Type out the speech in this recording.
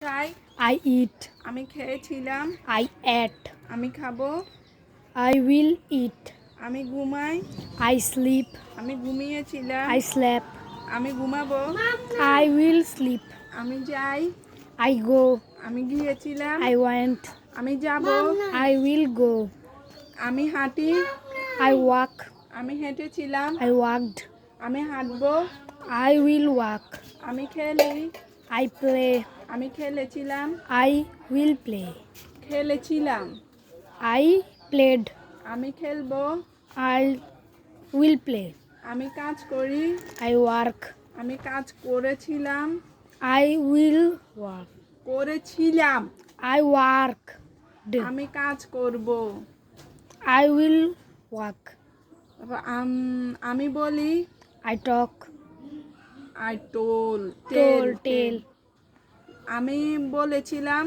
খাই, I eat. আমি খেয়েছিলাম, I ate. আমি খাবো, I will eat. আমি ঘুমাই, I sleep. আমি ঘুমিয়েছিলাম, I slept. আমি ঘুমাবো, I will sleep. আমি যাই, I go. আমি গিয়েছিলাম, I went. আমি যাব, I will go. আমি হাঁটি, I walk. আমি হেঁটেছিলাম, I walked. আমি হাঁটবো, I will walk. আমি খেলি, I play. আমি খেলেছিলাম, I will play. খেলেছিলাম, I played. আমি খেলবো, I will play. আমি কাজ করি, I work. আমি কাজ করেছিলাম, I will work. করেছিলাম, I worked. আমি কাজ করব, I will work. আমি বলি, I talk. I told, Told. Tell. আমি বলেছিলাম,